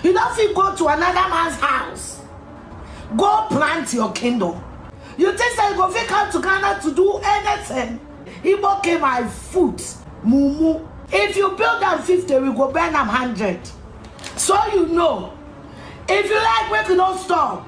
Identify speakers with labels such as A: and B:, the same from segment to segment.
A: You don't feel go to another man's house. Go plant your kingdom. You think that you go fit come to Ghana to do anything? Igbo King my foot, mumu. If you build them 50, we go burn them 100. So you know. If you like, we don't stop.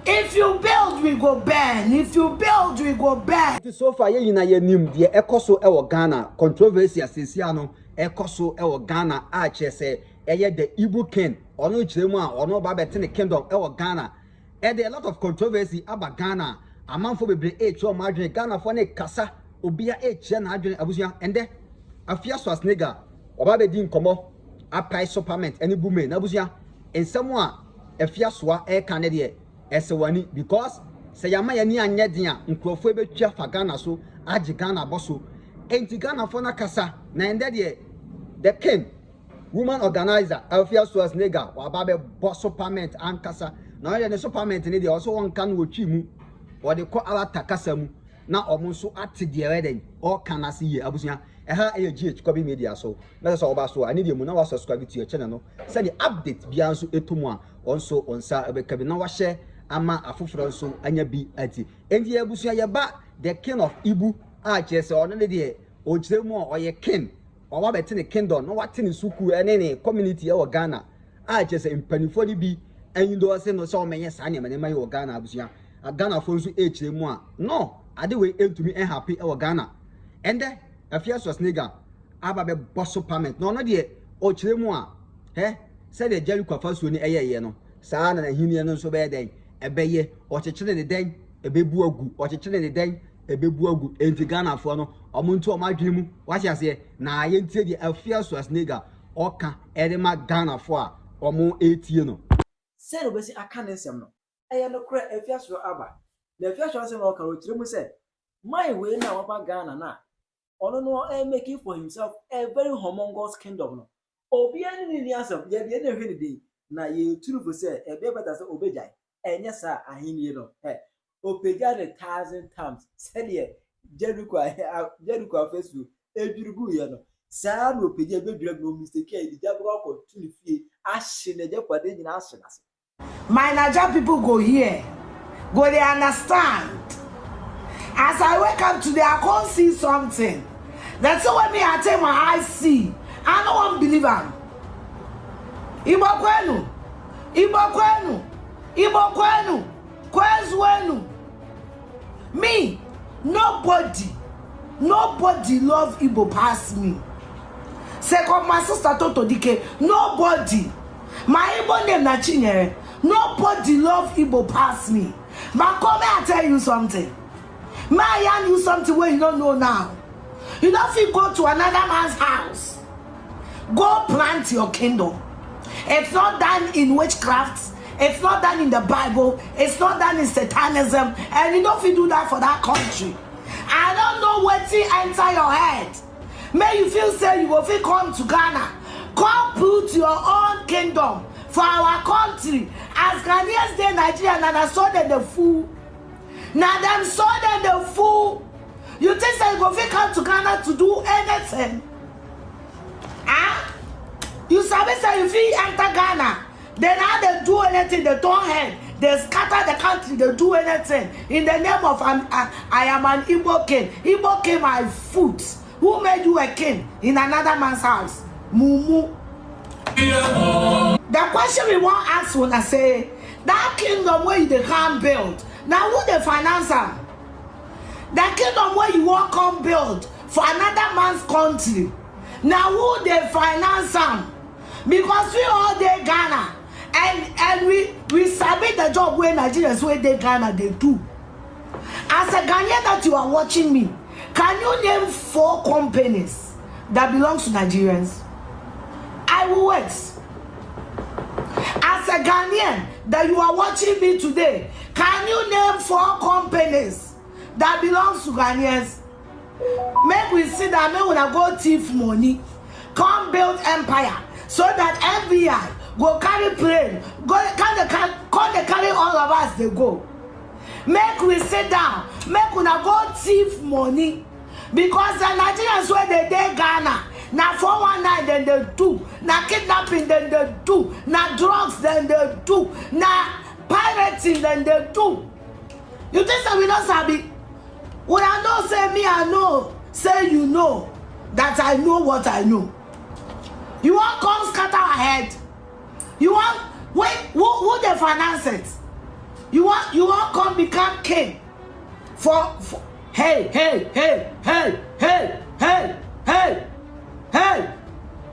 A: If you build, we go burn. If you build, we go burn.
B: So far, you na ye nim the ekoso ewo Ghana controversy asesiano ekoso ewo Ghana ache say eye the Igbo King ono chiremu a ono ba bete ne kingdom ewo Ghana. There a lot of controversy about Ghana. Amanfo bebre echo madwene Ghana fo ne kasa obia eche na adwene abusia ende Afia Schwar oba be di nkomo apai supplement any bume na abusia ensemo a Afia Schwar e kan ne de esewani because say yama yani anye den a nkrofo betwa fa Ghana so age Ghana boso enti Ghana fo na kasa na ende de the king woman organizer Afia Schwar oba be boss supplement ankasa na ye ne supplement ne de also won kan wo twi mu or the call ala takasa mu na omo so ate de reden all can as ye abusia eha GH Kobi Media so na so oba so ani de mu na wa subscribe to your channel no say the update bia so etomu a onso onsa ebe kabi na wa share ama afoforo so anya bi ati enti abusia ye ba the king of Ibu a chese ono ne de o jiremu o ye king o wa beti ne kingdom no wate ne suku ene ne community e wo Ghana a chese mpanifo ni bi enyido se no so menye sa ne mane wo Ghana abusia Ghana for nso echiremu a no ade we entumi happy e wo Ghana ende Afia Schwar aba be boss parliament no de o chiremu a say the Jerry kwafaso ni eyeye no saa na hini no nso be den ebeye o chechire ne den ebebu agu o chechire ne den ebebu agu enti Ghana for no omuntu o madwene mu wachi ase na aye ntie di Afia Schwar oka edema Ghana for a omo etie no
C: say no be say aka nsem no eye no kra Afia Schwar aba na Afia Schwar say no ka o chiremu say my way na waba Ghana na ono no making for himself a very humongous kingdom no obi ani ni asem ye de na hwe ni dey na ye turu for say e be better say obejai enye sa ahini no opeja the 1,000 times say the Jericho fesu edurugu ye no sa no opeja be dwira no mistake e di jabro ko tunu fie ahye na jekwade nyina ahye na se
A: My Naija people go here. Go they understand. As I wake up today, I can't see something. That's what me I take my eyes see. I don't want to believe him. Igbo kwenu. Igbo kwenu. Igbo kwenu. Kwezwenu. Me, nobody love Igbo past me. Second, my sister Toto Dike, nobody. My Igbo name na Chinyere. Nobody love Igbo past me. But come here, I tell you something. May I yarn you something where you don't know now. You don't feel go to another man's house. Go plant your kingdom. It's not done in witchcraft. It's not done in the Bible. It's not done in Satanism. And you don't feel do that for that country. I don't know what to enter your head. May you feel say you will feel come to Ghana. Come put your own kingdom for our country. As Ghanaians dey Nigeria and I saw them the fool. Now them saw them the fool. You think that you go fit come to Ghana to do anything? You sabi say you fit enter Ghana. Then how they do anything, they turn head. They scatter the country, they do anything. In the name of I am an Igbo King. Igbo King my foot. Who made you a king in another man's house? Mumu. The question we want to ask when I say, that kingdom where they can't build, now who they finance them? The kingdom where you want come build for another man's country, now who they finance them? Because we all day Ghana, and we submit the job where Nigerians where they Ghana they do. As a Ghanaian that you are watching me, can you name 4 companies that belongs to Nigerians? I will wait. As a Ghanaian that you are watching me today, can you name 4 companies that belongs to Ghanaians? Make we see that me when I go thief money, come build empire, so that FBI go carry plane, they carry all of us, they go. Make we sit down, make we go thief money, because the Nigerians where they Ghana, na 419 then they do, na kidnapping then they do, na drugs then they do, na pirating then they do. You think that we don't sabi? When I know say me I know, say you know that I know what I know. You want come scatter ahead? You want wait who they finance it? You want come become king for hey.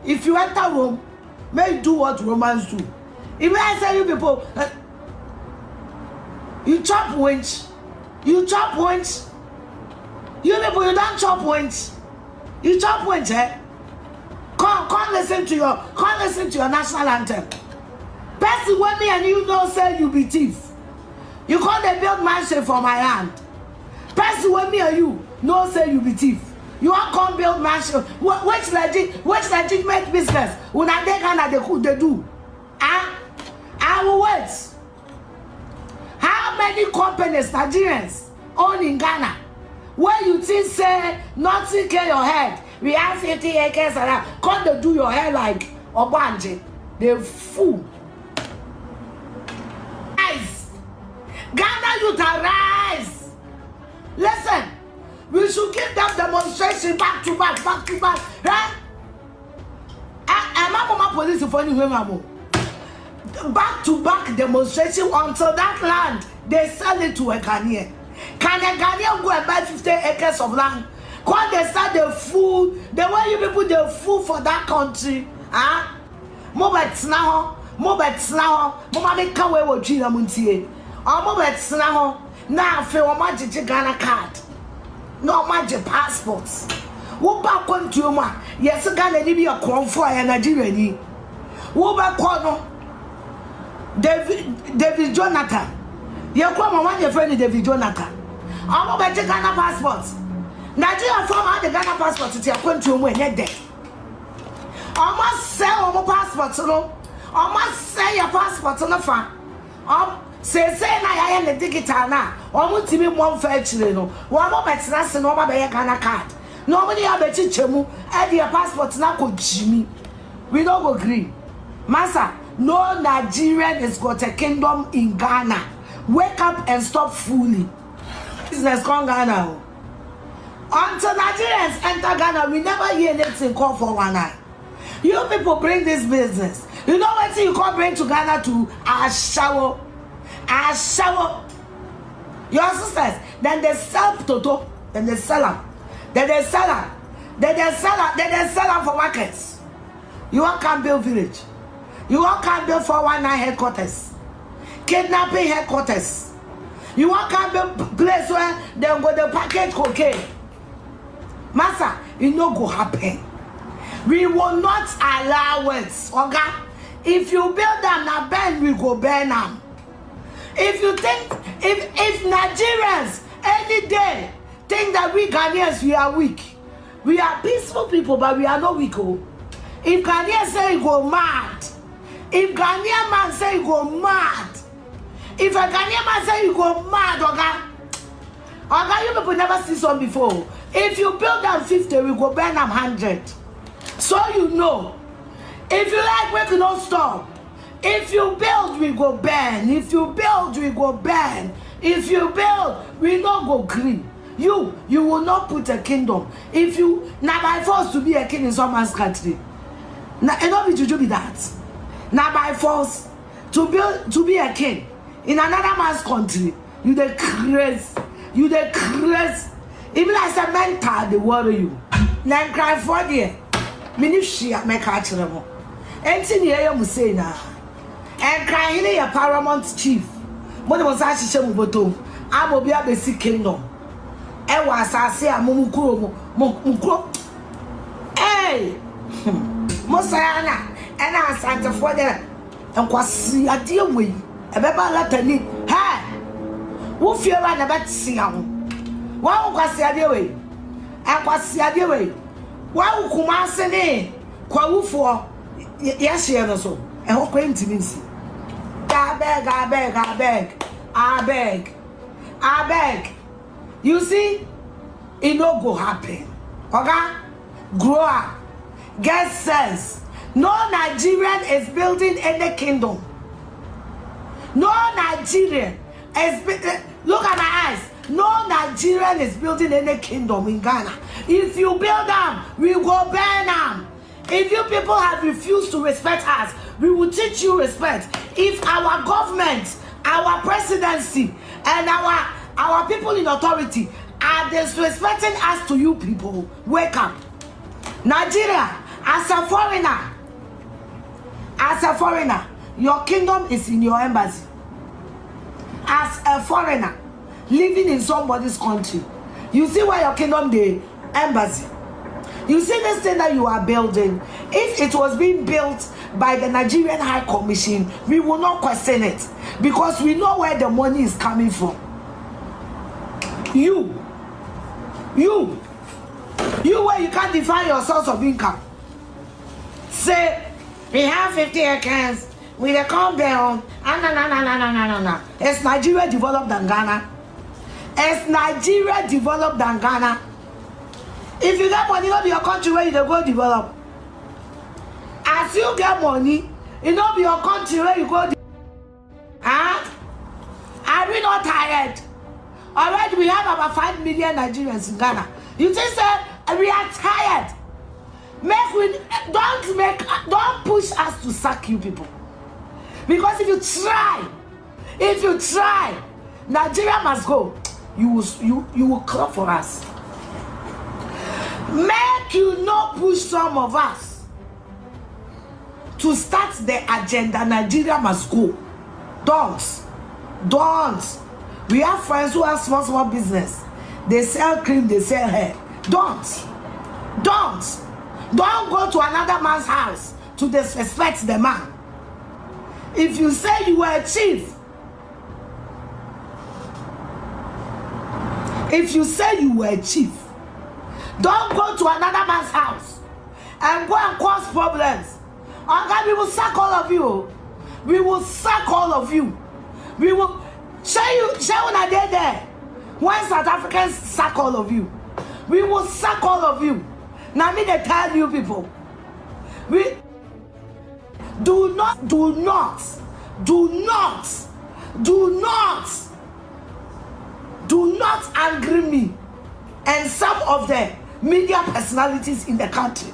A: If you enter Rome, may do what Romans do. If I say you people, you chop winch. You chop winch. You people, you don't chop winch. You chop winch, eh? Come listen to your national anthem. Person when me and you know say you be thief. You can't build mansion for my hand. Person when me and you know say you be thief. You want come build mansion. Which legitimate business? When I take and they do. I will wait. How many companies Nigerians own in Ghana? Where you think say nothing care your head? We have 50 acres around. Can't they do your hair like Obanje? They fool. Rise. Ghana youth arise. Listen. We should give them demonstration back to back. Right? I'm not police for you. Back to back demonstration until that land they sell it to a Ghanaian. Can a Ghanaian go and buy 50 acres of land? When they start the food, the way you people the food for that country, Mobets now, Mama come away with Gina Muntie. Or Mobets now feel magic Ghana card. No magic passports. What back on to you, yes, Ghana be a crown for a Nigerian. What back on David Jonathan. Your grandma want your friend David Jonathan. I'm about Ghana passports. Nigeria from the Ghana passport to your country when you're dead. I must sell my passport to know. I must sell your passport to the farm. Say, I am the digital now. I want to be one fair children. One more better than no more Ghana card. Nobody have a teacher mu. Add your passport now go Jimmy. We don't agree. Master, no Nigerian has got a kingdom in Ghana. Wake up and stop fooling. Business gone Ghana. Until Nigerians enter Ghana, we never hear anything called for one eye. You people bring this business. You know what you call bring to Ghana to a shower. Your sisters, then they sell Toto, then they sell them. Then they sell them for markets. You want Campbell village. You want Campbell 419 headquarters. Kidnapping headquarters. You want Campbell place where they go the package cocaine. Master, it no go happen. We will not allow it. Okay? If you build them, now burn, we go burn them. If you think, if Nigerians any day think that we Ghanaians, we are weak. We are peaceful people, but we are not weak. Oh. If Ghanaians say you go mad, if Ghanaian man say you go mad, if a Ghanaian man say you go mad, okay, you people never see some before. If you build them 50, we go burn them 100. So you know. If you like, we can not stop. If you build, we go burn. If you build, we go burn. If you build, we not go green. You will not put a kingdom. If you now by force to be a king in someone's country. Now it don't be to be that. Now by force to be a king in another man's country. You the crazy. You the crazy. Even as a mentor, they worry you. Then cry for the ministry make catch them. Anything you hear me say now. And crying in your paramount chief. What was I saying about I will be a basic kingdom. And was I say a mumukuro. Hey, Mosayana, and I Santa for them. And was see a deal with a baby latany. Hey, who fear I never see him. One was the other way. And was the other way. One who commands a name. Quawu for yes, she so. And who claimed to me. I beg. You see, it no go happen. Okay? Grow up. get sense. No Nigerian is building any kingdom. No Nigerian is look at my eyes. No Nigerian is building any kingdom in Ghana. If you build them, we will burn them. If you people have refused to respect us, we will teach you respect. If our government, our presidency, and our people in authority are disrespecting us to you people, wake up. Nigeria, as a foreigner, your kingdom is in your embassy. As a foreigner living in somebody's country, you see where your kingdom, the embassy. You see this thing that you are building, if it was being built by the Nigerian High Commission, we will not question it, because we know where the money is coming from. You where you can't define your source of income. Say, we have 50 acres with a compound. No. Is Nigeria developed than Ghana? Is Nigeria developed than Ghana? If you get money, it'll be your country where you go develop. As you get money, it'll be your country where you go. Huh? Are we not tired? Already we have about 5 million Nigerians in Ghana. You think that we are tired? Don't push us to sack you people. Because if you try, Nigeria must go. You will clap for us. Make you not push some of us to start the agenda. Nigeria must go. Don't. We have friends who have small business. They sell cream, they sell hair. Don't go to another man's house to disrespect the man. If you say you were a chief, don't go to another man's house and go and cause problems. Okay, we will sack all of you. We will sack all of you. We will show you when I did there. When South Africans sack all of you, we will sack all of you. Now me they tell you people, we do not angry me and some of the media personalities in the country.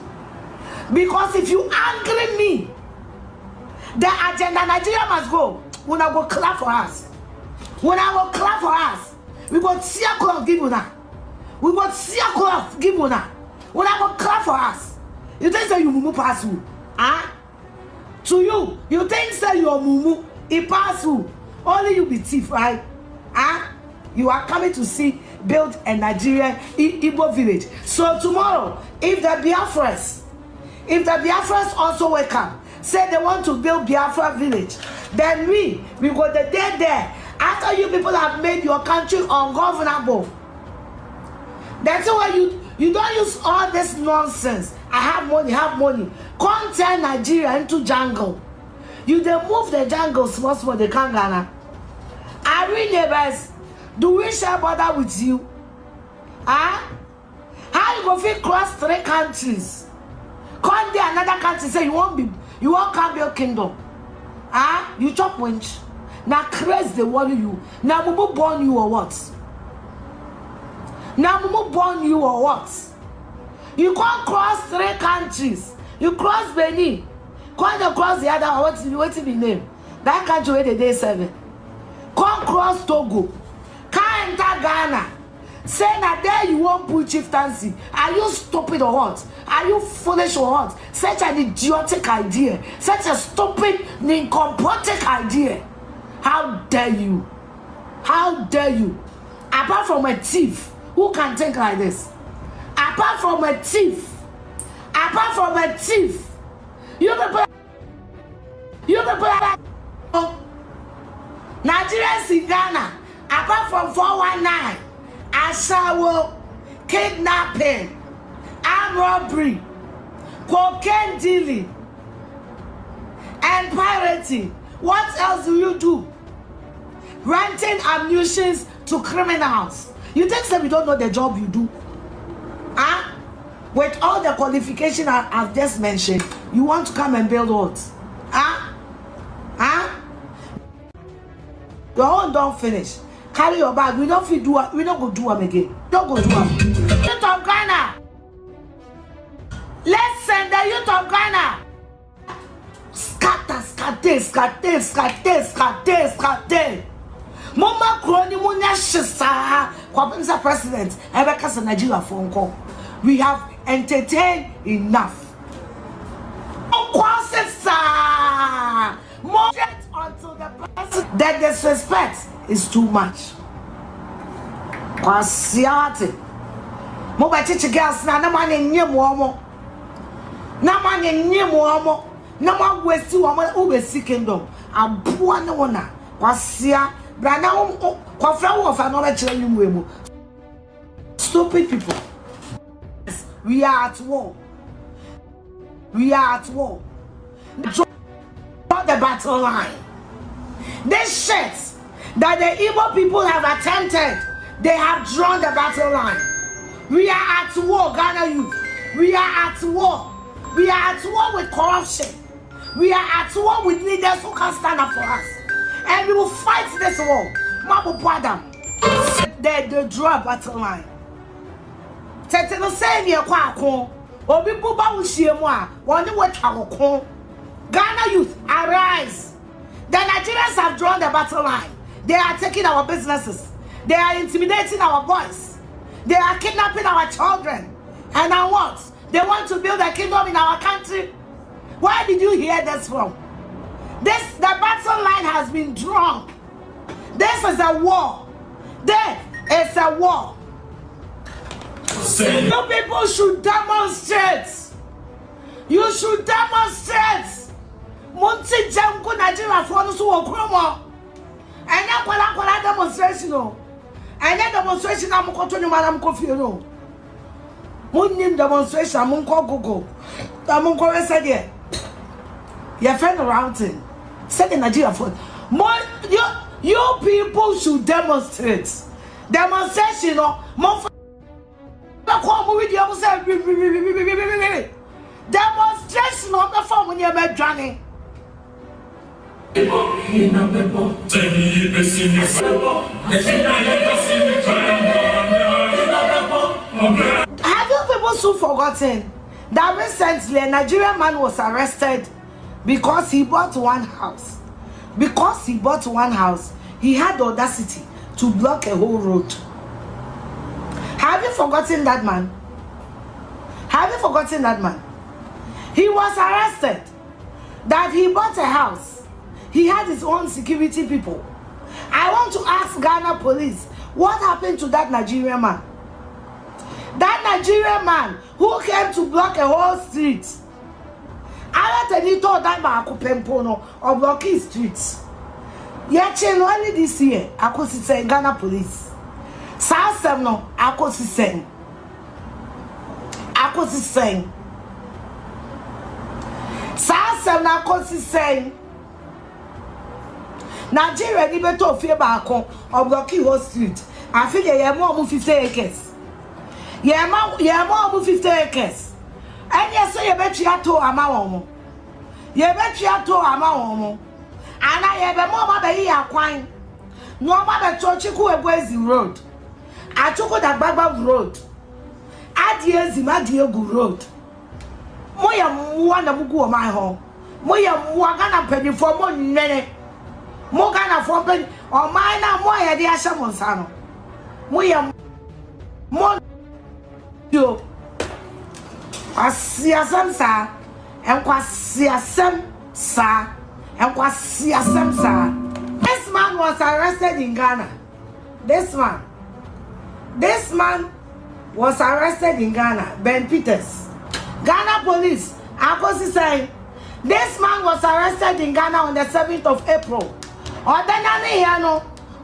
A: Because if you angry me, the agenda Nigeria must go. When I go clap for us. We go see a cloth give una. When I go clap for us. You think that you mumu pass who? Huh? To you think that your mumu it pass who? Only you be thief, right? Huh? You are coming to see build a Nigerian Igbo village. So tomorrow, if the Biafras also wake up, say they want to build Biafra village, then we go the day there. After you people have made your country ungovernable, that's why you don't use all this nonsense. I have money. Come turn Nigeria into jungle. You then move the jungle small, they can't Ghana. Are we neighbors? Do we share border with you? Huh? How you go fit cross 3 countries? Come there another country say you won't come your kingdom. Huh? You chop winch. Now crazy they worry you. Now mumu born you or what? You can't cross 3 countries. You cross Benin. Can't cross the other one. What's the name? That country where they 7. Can't cross Togo. Can't enter Ghana. Say that there you won't put chieftaincy. Are you stupid or what? Are you foolish or what? Such an idiotic idea. Such a stupid, incompetent idea. How dare you? How dare you? Apart from a thief, who can think like this? Apart from a thief, you people Nigerians in Ghana, apart from 419, Ashawo, kidnapping, armed robbery, cocaine dealing, and pirating. What else do you do? Renting ammunition to criminals. You think that we don't know the job you do? Huh? With all the qualification I've just mentioned, you want to come and build what? Huh? Your own don't finish. Carry your bag. We don't fit do it. We don't go do them again. Don't go do them. Youth of Ghana. Let's send the youth of Ghana. Scatter. Mama Kroni Munya Shisa. Kwapimsa President. Ebeka Nigeria phone call. We have entertained enough. More until the president. The disrespect is too much. Kwasiate. Moba chichi girls na man in Yemomo. Na man in Yemomo. Na man westi woman Ubesi Kingdom. And poor no one. Kwasia. Brana kwafra wo fa no be chere nyumwemu. Stupid people. We are at war. We are at war. Draw the battle line. This shit that the Igbo people have attempted, they have drawn the battle line. We are at war, Ghana youth. We are at war. We are at war with corruption. We are at war with leaders who can stand up for us. And we will fight this war. Mabu Padam. They draw a battle line. Teteno say ni kwa akon. Obi buba wuhie mu a, woni wetwa wokon. Ghana youth, arise. The Nigerians have drawn the battle line. They are taking our businesses. They are intimidating our boys. They are kidnapping our children. And now what? They want to build a kingdom in our country. Where did you hear this from? The battle line has been drawn. This is a war. There is a war. You people should demonstrate. You should demonstrate. Monty Jamko Nigeria for us to promo. And now kwala demonstration. And then demonstration I'm going to Madam Kofi. Moon demonstration I'm going to go. I'm going to say there. Your friend around him. Say the Nigeria for you people should demonstrate. Demonstration more demonstration of the form when you're bed drowning. Have you people so forgotten that recently a Nigerian man was arrested because he bought one house? Because he bought one house, he had the audacity to block a whole road. Have you forgotten that man? Have you forgotten that man? He was arrested that he bought a house. He had his own security people. I want to ask Ghana police, what happened to that Nigerian man? That Nigerian man who came to block a whole street. I let you told that man or blocking streets. Yet only this year, I could say Ghana police. Sam no, I could say. I could say. Sam na could say. Nigeria ni beto fear back or blocking whole street. I feel you have more than 50 acres. You have more than 50 acres. And yes, you bet you have to amount. You bet you have to amount. And I have a more baby aquine. No matter Chochiku Wezi Road. I took that Baba Road. Adia Zimadiogu Road. Moya Mwana Mugu my home. Moya Mwagana penny for more nene. Mogana for penny or mine Moya de Ashamonsano. Moya Mon yo. Kwasiasem sa and kwasiasem sa and kwasiasem sa. This man was arrested in Ghana. This man was arrested in Ghana. Ben Peters. Ghana police. Akosi saying this man was arrested in Ghana on the 7th of April.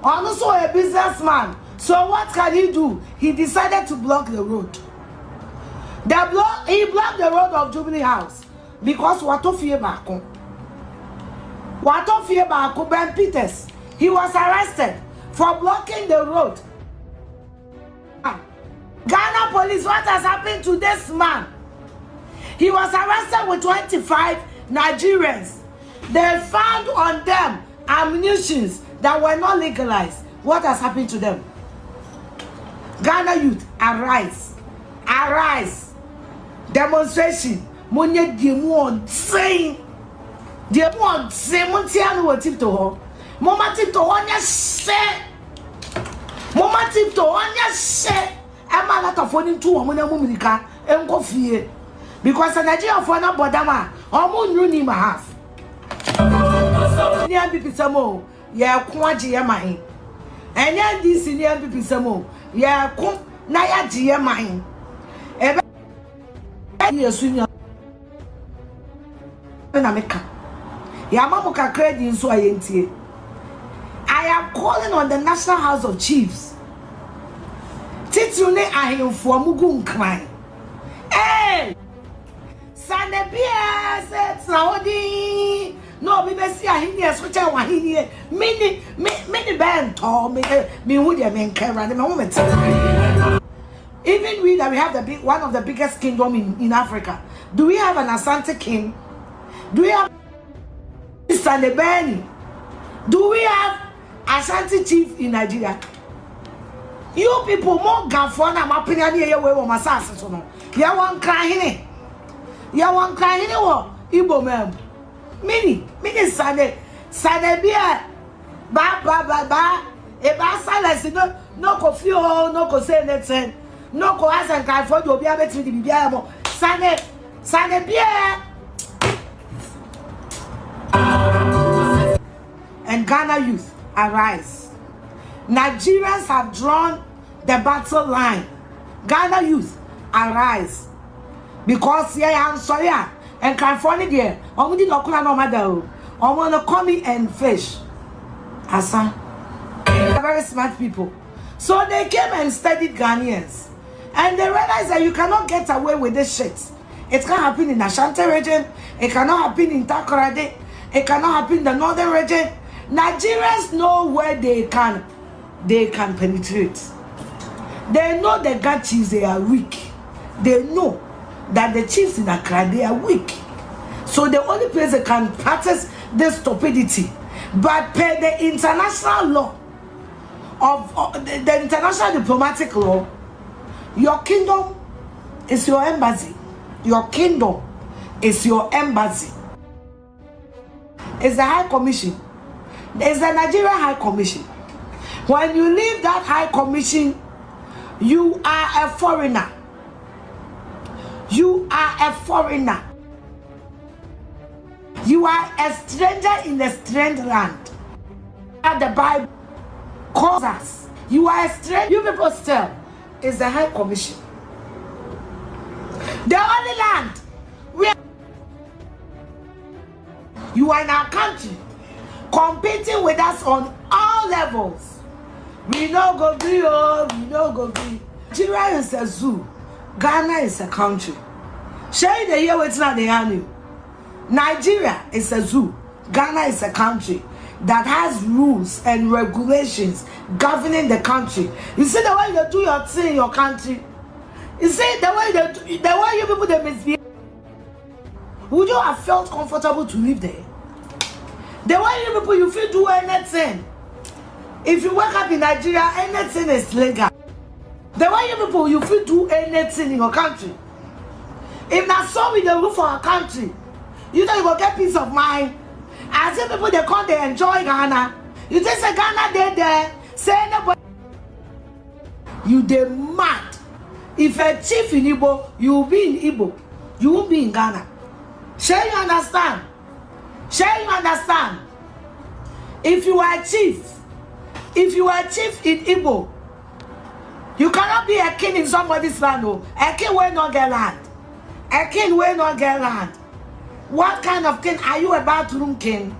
A: Also a businessman. So what can he do? He decided to block the road. He blocked the road of Jubilee House because Watofie Bako Ben Peters, he was arrested for blocking the road Ghana police, what has happened to this man? He was arrested with 25 Nigerians. They found on them ammunitions that were not legalized. What has happened to them? Ghana youth, arise. Arise. Demonstration. Monye diemon saying. Diemon say montiano wo tip to ho. Mama tip to onya se. Mama tip to onya se. Emma lot of phone to omuna mumika enko fie. Because the Nigeria for na bodama omo nru ni ma half. Ni MPP samo ya kwaji ya mahin. Enya this ni MPP samo ya kun na ya ji ya mahin. Ebe yesu ni na meka. Ya mamu ka credit nso ayentie. I am calling on the National House of Chiefs. Titune ahemfo mugu nkran. Eh! Sanebia said Saudi. No, we may see a hideous switch out here. Mini band or me would have been carried the moment. Even we that we have the one of the biggest kingdom in Africa. Do we have an Asante king? Do we have Sanebani? Do we have Asante chief in Nigeria? You people more gafona my opinion here where my assassins no. You want crying. You want crying wo Igbo man. Mini sane bia ba e ba silence no ko fio no ko say anything no ko ask and cry for you obi abeti di bia mo sane bia. And Ghana youth, arise. Nigerians have drawn the battle line. Ghana youth, arise. Because I'm sorry, and California there, I'm going to no matter. I'm going to come in and fish. Asa, they're very smart people. So they came and studied Ghanaians, and they realized that you cannot get away with this shit. It can't happen in Ashanti region. It cannot happen in Takoradi. It cannot happen in the northern region. Nigerians know where they can penetrate. They know the Ghana chiefs, they are weak. They know that the chiefs in Accra, they are weak. So the only place they can practice this stupidity, but per the international law of the international diplomatic law, your kingdom is your embassy. Your kingdom is your embassy. It's the High Commission. It's the Nigeria High Commission. When you leave that High Commission, you are a foreigner. You are a foreigner. You are a stranger in a strange land. The Bible calls us. You are a stranger. You people still is the High Commission. The only land where you are in our country competing with us on all levels. We no go be, we no go be. Nigeria is a zoo. Ghana is a country. Share the year with the Nigeria is a zoo. Ghana is a country that has rules and regulations governing the country. You see the way you do your thing in your country. You see the way you people they misbehave. Would you have felt comfortable to live there? The way you people you feel do anything. If you wake up in Nigeria, anything is legal. The way you people you feel do anything in your country. If not so we don't look for our country, you think you will get peace of mind. As if people they come they enjoy Ghana. You just say Ghana there, say nobody. You they mad. If a chief in Igbo, you will be in Igbo. You won't be in Ghana. Shall you understand? Shall you understand? If you are a chief in Igbo, you cannot be a king in somebody's land. No. A king will not get land. A king will not get land. What kind of king? Are you a bathroom king?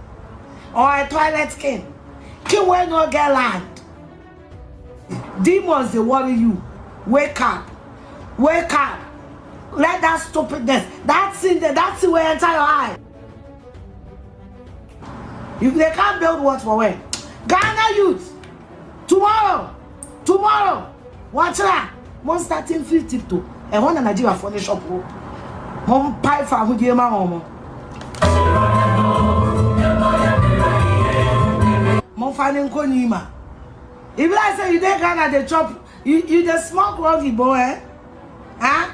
A: Or a toilet king? King will not get land. Demons, they worry you. Wake up. Wake up. Let that stupidness. That's the way enter your eye. If they can't build what for when? Ghana youth. Tomorrow. Watch that. Mon starting 50 to and one Nigeria for the shop. Mon pie for who dear my home. Mon finding Konima. If I say you take Ghana the chop, you the smoke wrong boy, eh? Huh?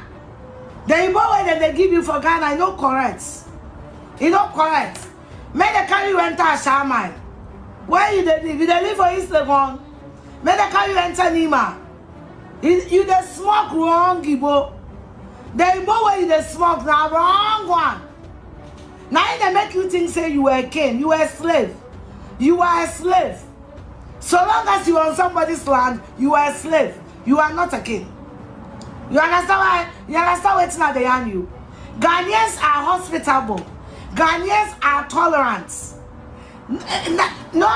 A: The Igbo way that they give you for Ghana, you know correct. You know correct. May they carry you enter Shamai. Where you live? You live for Instagram. May they carry you enter Nima. You the smoke wrong Igbo. The Igbo way you the smoke now wrong one. Now they make you think say you were a king, you were a slave. You are a slave. So long as you are on somebody's land, you are a slave. You are not a king. You understand why? You understand what's not they on you? Ghanaians are hospitable. Ghanaians are tolerant. No.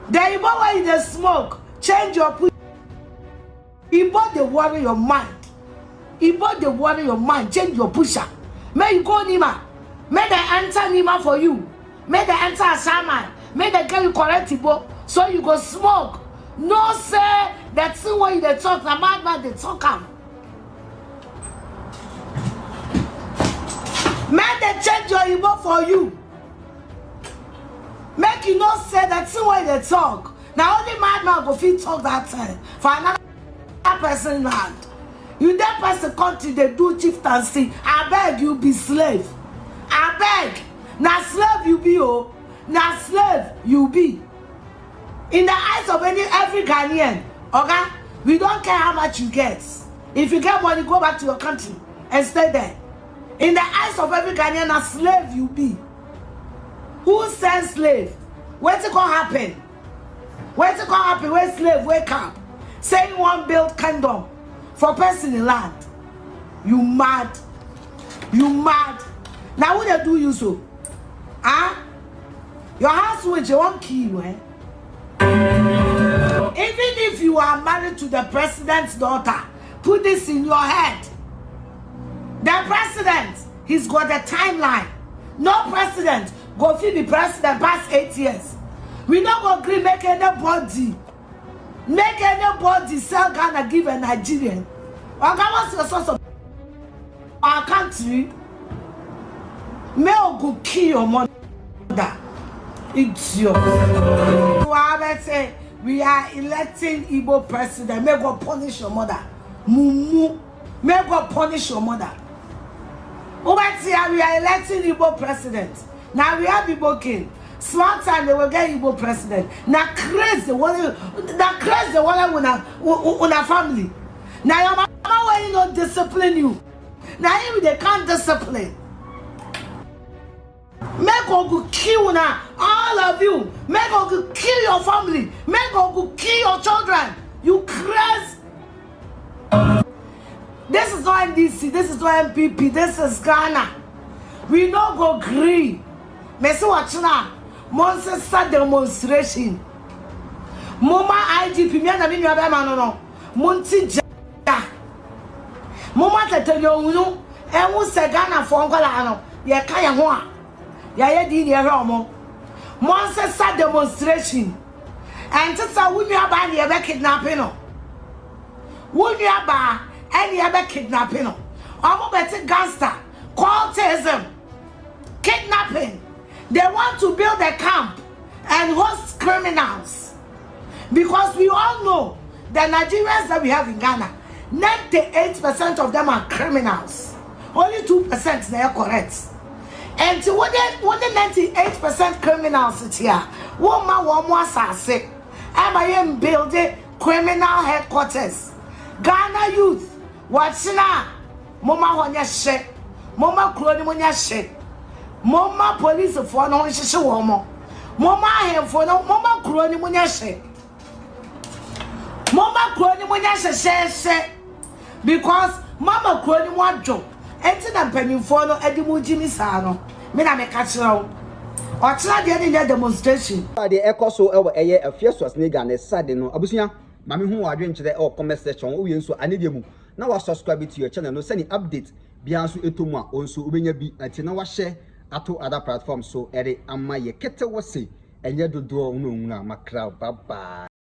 A: The Igbo way they smoke, change your push. Igbo they worry your mind. Igbo they worry your mind, change your pusher. May you go Nima. May they enter Nima for you. May they enter Ashamai. May they get you correct Igbo. So you go smoke. No say that's the way they talk. The madman they talk am. May they change your Igbo for you. Make you not say that's the way they talk. Now only madman go fit talk that time for another person land. You that person country they do chieftaincy. I beg you be slave. I beg. Now slave you be oh. Now slave you be. In the eyes of every Ghanaian, okay, we don't care how much you get. If you get money, go back to your country and stay there. In the eyes of every Ghanaian, a slave you be. Who sends slave? What's it gonna happen? What's it gonna happen when slave wake up? Saying one build kingdom for person in land. You mad. You mad. Now what they do you so? Huh? Your house which you won't kill you, eh? Even if you are married to the president's daughter, put this in your head. The president, he's got a timeline. No president go fit be president past 8 years. We don't go agree make anybody sell Ghana give a Nigerian. Or what's the source of our country? May go kill your mother. It's your. Say we are electing Igbo president. May God punish your mother. Mumu. May God punish your mother. We are electing Igbo president. Now we have Igbo King. Smart time they will get Igbo president. Now crazy the one with a family. Now your mama will you not discipline you. Now if they can't discipline. Make go kill now, all of you. Make go kill your family. Make go kill your children. You crazy. This is not NDC. This is not MPP. This is Ghana. We don't go agree. Messi watch now. Monster demonstration. Mama IGP. Me na me nwa be ma no. Monti ja. Mama tete yo unu. Enwu se Ghana for Angola no. Ye ka ye ho a. Ya di ni eromo monster demonstration and tsa wunu aba na ye be kidnapping no wunu aba and ye be kidnapping no omo beti gangster cultism kidnapping. They want to build a camp and host criminals because we all know the Nigerians that we have in Ghana 98% of them are criminals, only 2% they are correct. And to what the 98% criminals here, one more say, I am building criminal headquarters. Ghana youth, what's now? Mama honya shit, Mama crony monya shit, Mama police for no shisha woman, Mama hem for no Mama crony monya shit, Mama crony monya shit, because Mama crony one job. Enti na mpanyimfo no edimuji mi saa no me na me ka kire o kira de ne demonstration
B: de ekoso ewo eye Afia Schwar snega ne sade no abusuya ma me hu wadwe nkire e comment section wo yenso anede mu na wa subscribe to your channel no send update bia nso etomu a onso obenya bi ati na wa share ato other platforms so ere ama ye kete wo se enye dodo unu makra bye bye.